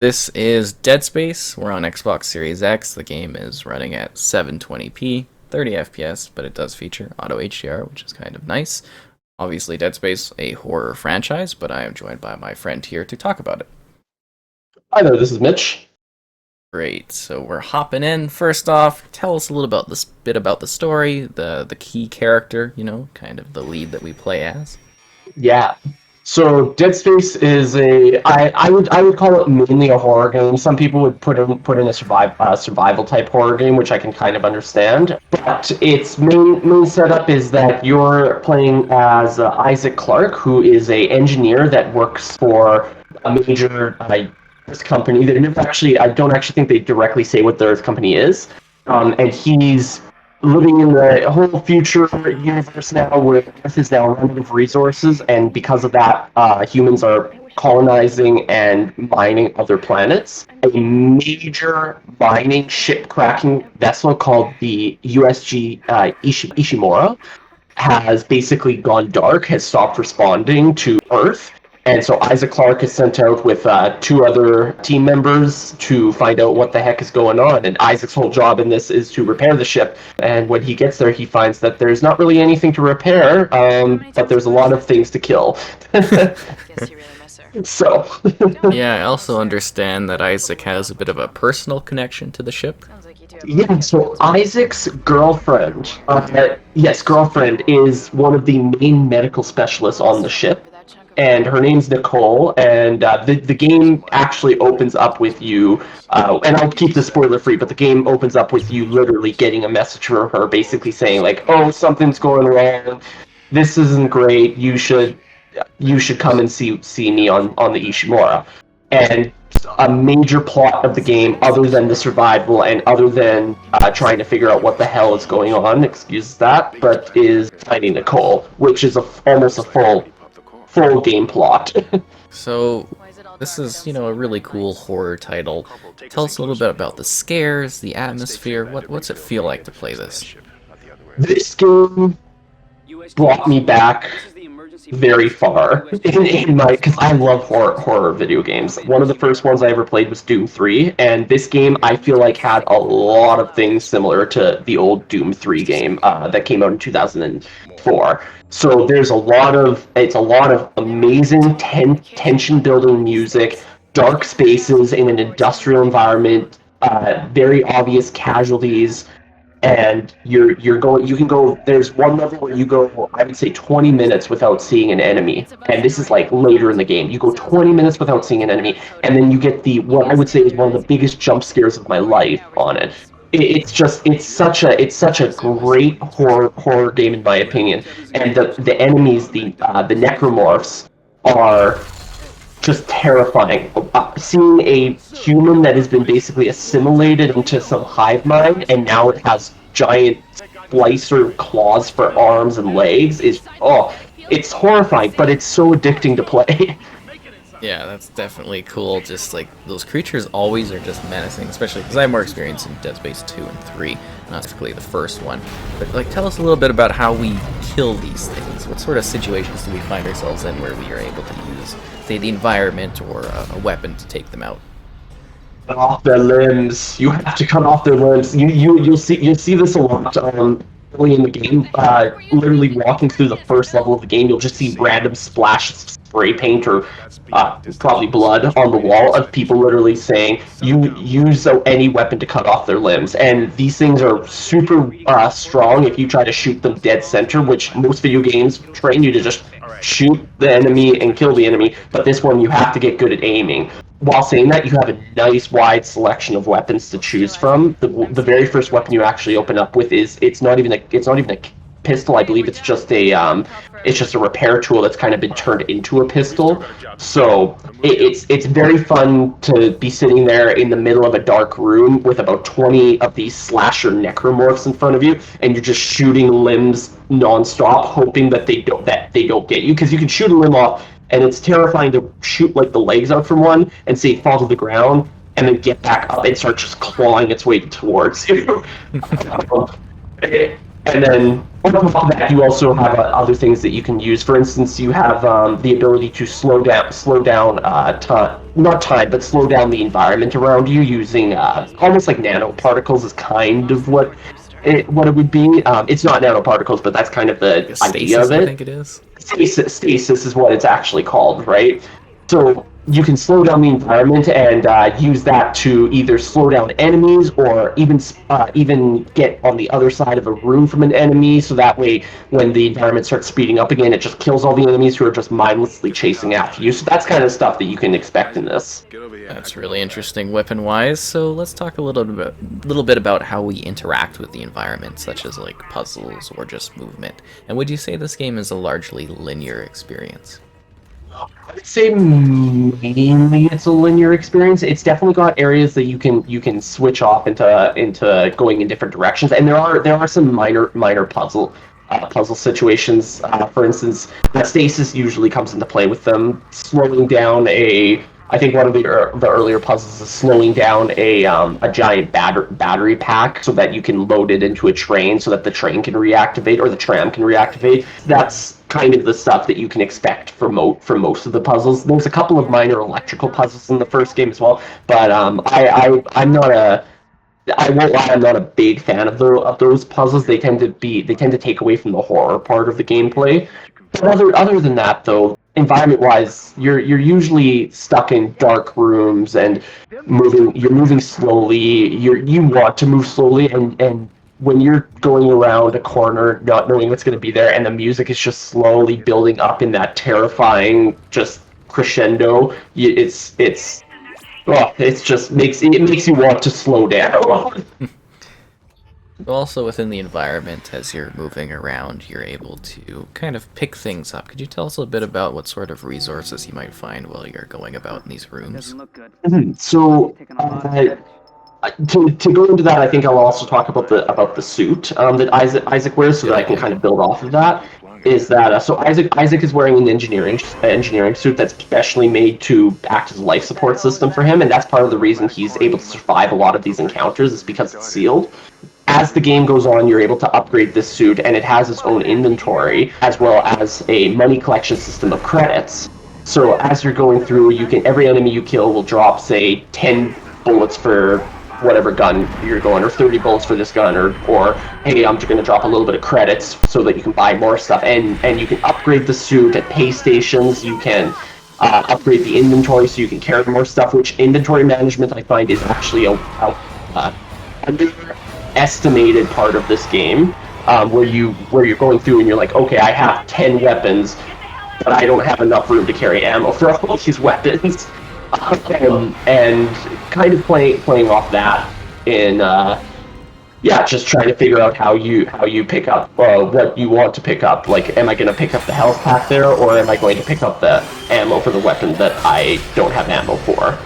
This is Dead Space. We're on Xbox Series X. The game is running at 720p, 30 FPS, but it does feature auto HDR, which is kind of nice. Obviously, Dead Space, a horror franchise, but I am joined by my friend here to talk about it. Hi there, this is Mitch. Great. So we're hopping in. First off, tell us a little about this bit about the story, the key character, kind of the lead that we play as. Yeah. So Dead Space is I would call it mainly a horror game. Some people would put in a survival type horror game, which I can kind of understand. But its main setup is that you're playing as Isaac Clarke, who is a engineer that works for a major company. I don't actually think they directly say what their company is. And he's living in the whole future universe now where Earth is now running of resources, and because of that, humans are colonizing and mining other planets. A major mining ship cracking vessel called the USG Ishimura has basically gone dark, has stopped responding to Earth. And so Isaac Clarke is sent out with two other team members to find out what the heck is going on. And Isaac's whole job in this is to repair the ship. And when he gets there, he finds that there's not really anything to repair, but there's a lot of things to kill. So, Yeah, I also understand that Isaac has a bit of a personal connection to the ship. yeah, so Isaac's girlfriend, girlfriend is one of the main medical specialists on the ship. And her name's Nicole, and the game actually opens up with you, and I'll keep this spoiler free, but the game opens up with you literally getting a message from her, basically saying like, "Oh, something's going wrong. This isn't great. You should come and see me on the Ishimura." And a major plot of the game, other than the survival and other than trying to figure out what the hell is going on, excuse that, but is finding Nicole, which is almost a full game plot. So, this is, a really cool horror title. Tell us a little bit about the scares, the atmosphere. What's it feel like to play this? This game brought me back very far in my because I love horror video games. One of the first ones I ever played was Doom 3, and this game I feel like had a lot of things similar to the old Doom 3 game that came out in 2004. So there's a lot of amazing tension building music, dark spaces in an industrial environment, very obvious casualties. And you can go, there's one level where you go, I would say 20 minutes without seeing an enemy, and this is like later in the game. You go 20 minutes without seeing an enemy, and then you get what I would say is one of the biggest jump scares of my life on it. It's such a great horror game in my opinion. And the enemies, the necromorphs, are just terrifying. Seeing a human that has been basically assimilated into some hive mind, and now it has giant slicer claws for arms and legs it's horrifying, but it's so addicting to play. Yeah, that's definitely cool. Just like those creatures always are just menacing, especially because I have more experience in Dead Space 2 and 3, not particularly the first one. But tell us a little bit about how we kill these things. What sort of situations do we find ourselves in where we are able to use, say, the environment or a weapon to take them out? Cut off their limbs. You have to cut off their limbs. You'll see this a lot. Early in the game, literally walking through the first level of the game, you'll just see random splashes of spray paint or probably blood on the wall of people literally saying, "You use any weapon to cut off their limbs." And these things are super strong if you try to shoot them dead center, which most video games train you to just shoot the enemy and kill the enemy. But this one, you have to get good at aiming. While saying that, you have a nice wide selection of weapons to choose from. The very first weapon you actually open up with is it's not even a pistol. I believe it's just a repair tool that's kind of been turned into a pistol. So it's very fun to be sitting there in the middle of a dark room with about 20 of these slasher necromorphs in front of you, and you're just shooting limbs nonstop, hoping that they don't get you, because you can shoot a limb off. And it's terrifying to shoot like the legs out from one and see it fall to the ground and then get back up and start just clawing its way towards you. And then On top of that, you also have other things that you can use. For instance, you have the ability to slow down time, not time, but slow down the environment around you using almost like nanoparticles is kind of what it would be. It's not nanoparticles, but that's kind of the idea of I it. think it is. Stasis is what it's actually called, right? So you can slow down the environment and use that to either slow down enemies or even get on the other side of a room from an enemy. So that way, when the environment starts speeding up again, it just kills all the enemies who are just mindlessly chasing after you. So that's kind of stuff that you can expect in this. That's really interesting weapon-wise. So let's talk a little bit about how we interact with the environment, such as like puzzles or just movement. And would you say this game is a largely linear experience? I would say mainly it's a linear experience. It's definitely got areas that you can switch off into going in different directions, and there are some minor puzzle situations. For instance, stasis usually comes into play with them, slowing down a. I think one of the earlier puzzles is slowing down a giant battery pack so that you can load it into a train so that the train can reactivate or the tram can reactivate. That's kind of the stuff that you can expect for most of the puzzles. There's a couple of minor electrical puzzles in the first game as well, but I'm not a. I won't lie, I'm not a big fan of those puzzles. They tend to take away from the horror part of the gameplay. But other than that, though, environment-wise, you're usually stuck in dark rooms and you're moving slowly. You want to move slowly, and when you're going around a corner, not knowing what's going to be there, and the music is just slowly building up in that terrifying just crescendo, it just makes you want to slow down. Also, within the environment, as you're moving around, you're able to kind of pick things up. Could you tell us a bit about what sort of resources you might find while you're going about in these rooms? So, to go into that, I think I'll also talk about the suit that Isaac wears, so that I can kind of build off of that. Is that so? Isaac is wearing an engineering suit that's specially made to act as a life support system for him, and that's part of the reason he's able to survive a lot of these encounters is because it's sealed. As the game goes on, you're able to upgrade this suit, and it has its own inventory, as well as a money collection system of credits. So as you're going through, every enemy you kill will drop, say, 10 bullets for whatever gun you're going, or 30 bullets for this gun, or hey, I'm just going to drop a little bit of credits so that you can buy more stuff. And you can upgrade the suit at pay stations. You can upgrade the inventory so you can carry more stuff, which inventory management I find is actually a underestimated part of this game, where you're going through and you're like, okay, I have 10 weapons, but I don't have enough room to carry ammo for all these weapons. And kind of playing off that in just trying to figure out how you pick up what you want to pick up. Like, am I going to pick up the health pack there, or am I going to pick up the ammo for the weapon that I don't have ammo for?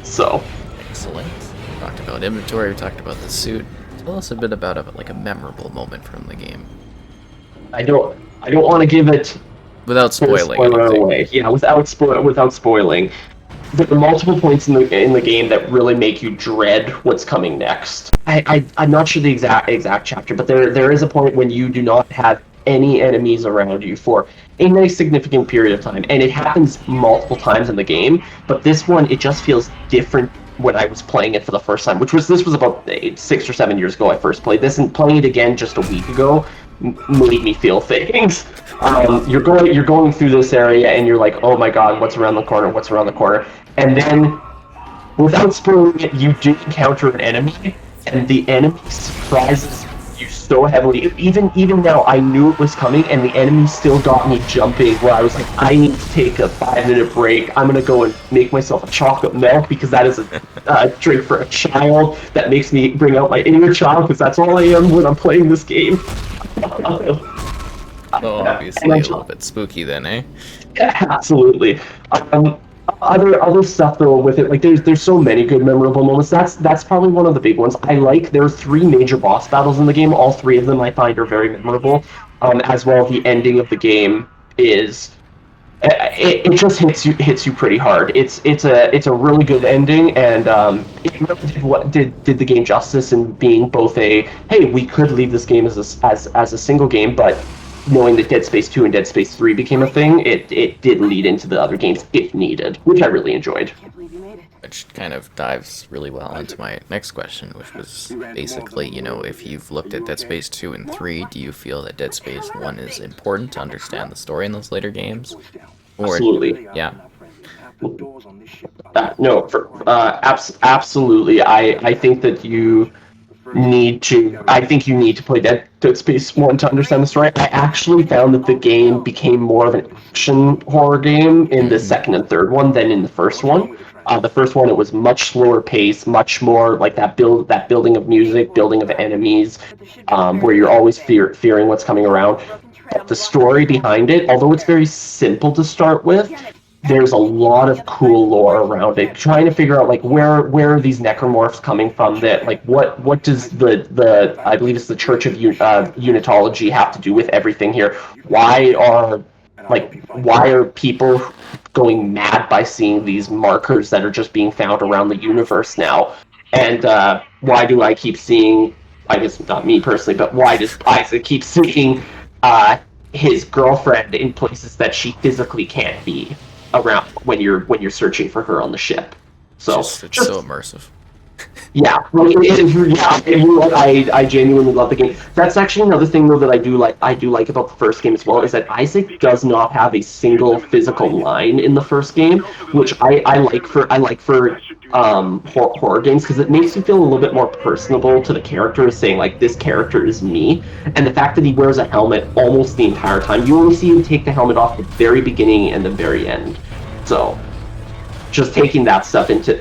So Excellent. We talked about inventory, we talked about the suit. Tell us a bit about a memorable moment from the game. I don't want to give it without spoiling away. Yeah, without spoiling. There are multiple points in the game that really make you dread what's coming next. I'm not sure the exact chapter, but there is a point when you do not have any enemies around you for a nice significant period of time, and it happens multiple times in the game. But this one, it just feels different when I was playing it for the first time, this was about 6 or 7 years ago I first played this, and playing it again just a week ago made me feel things. You're going through this area and you're like, oh my god, what's around the corner? And then, without spoiling it, you do encounter an enemy, and the enemy surprises you so heavily. Even now, I knew it was coming, and the enemy still got me jumping, where I was like, I need to take a 5-minute break. I'm gonna go and make myself a chocolate milk, because that is a drink for a child. That makes me bring out my inner child, because that's all I am when I'm playing this game. Obviously a little bit spooky then, eh? Yeah, absolutely. Other stuff though with it, like there's so many good memorable moments. That's probably one of the big ones. There are 3 major boss battles in the game. All 3 of them I find are very memorable. As well, the ending of the game is it just hits you pretty hard. It's a really good ending, and it really did the game justice in being both a, hey, we could leave this game as a single game, but knowing that Dead Space 2 and Dead Space 3 became a thing, it did lead into the other games if needed, which I really enjoyed. Which kind of dives really well into my next question, which was basically, if you've looked at Dead Space 2 and 3, do you feel that Dead Space 1 is important to understand the story in those later games? Or, absolutely. Yeah. Absolutely. I think that I think you need to play Dead Space 1 to understand the story. I actually found that the game became more of an action horror game in the second and third one than in the first one. The first one, it was much slower pace, much more like that building of music, building of enemies, where you're always fearing what's coming around. But the story behind it, although it's very simple to start with, there's a lot of cool lore around it. Trying to figure out like where are these necromorphs coming from? That like what does the I believe it's the Church of Unitology have to do with everything here? Why are people going mad by seeing these markers that are just being found around the universe now? And why do I keep seeing? I guess not me personally, but why does Isaac keep seeing his girlfriend in places that she physically can't be around when you're searching for her on the ship? So it's so immersive. Yeah, I genuinely love the game. That's actually another thing though that I do like about the first game as well, is that Isaac does not have a single physical line in the first game, which I like for horror games, because it makes you feel a little bit more personable to the character, saying like, this character is me. And the fact that he wears a helmet almost the entire time, you only see him take the helmet off at the very beginning and the very end. So just taking that stuff into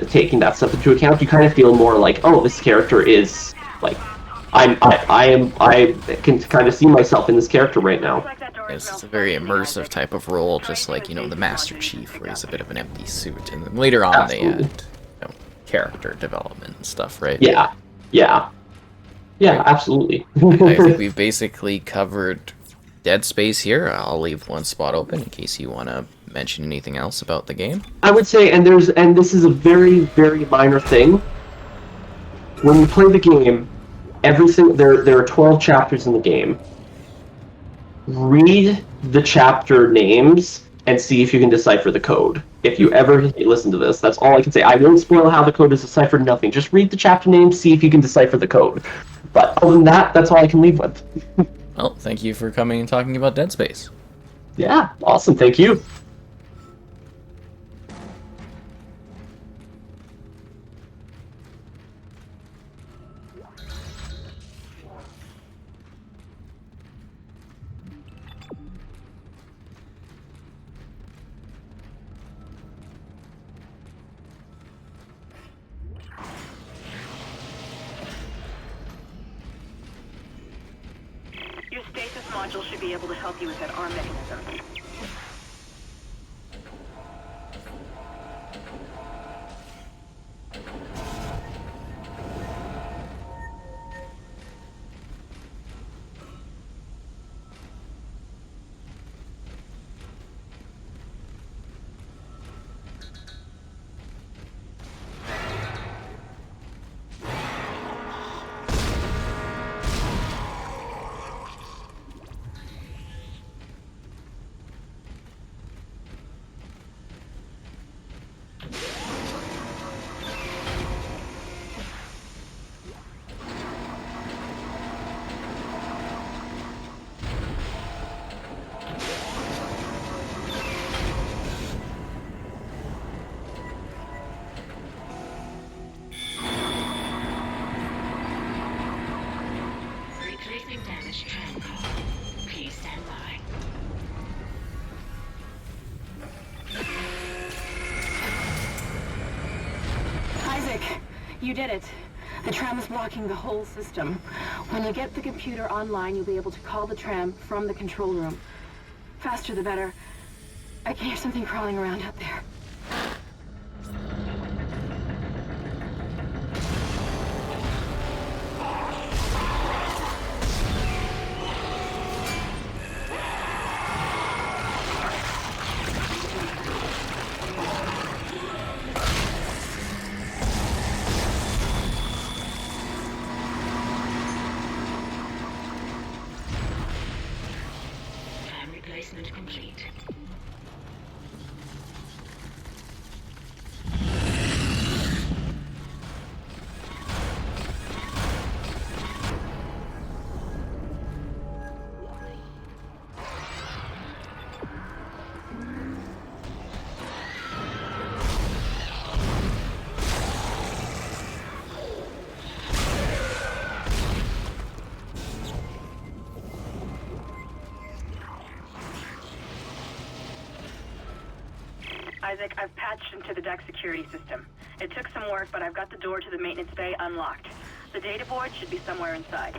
account, you kind of feel more like, oh, this character is like, I can kind of see myself in this character right now. It's a very immersive type of role, just like, the Master Chief, where he's a bit of an empty suit, and then later on Absolutely. they add character development and stuff, right? Yeah, absolutely. I think we've basically covered Dead Space here. I'll leave one spot open in case you want to mention anything else about the game. I would say, and this is a very, very minor thing. When you play the game, there are 12 chapters in the game. Read the chapter names and see if you can decipher the code. If you ever listen to this, that's all I can say. I won't spoil how the code is deciphered, nothing. Just read the chapter names, see if you can decipher the code. But other than that, that's all I can leave with. Well, thank you for coming and talking about Dead Space. Yeah, awesome, thank you. Your stasis module should be able to help you with that arm mechanism. Replacing damaged tram car. Please stand by. Isaac, you did it. The tram is blocking the whole system. When you get the computer online, you'll be able to call the tram from the control room. Faster the better. I can hear something crawling around out there. complete. Isaac, I've patched into the deck security system. It took some work, but I've got the door to the maintenance bay unlocked. The data board should be somewhere inside.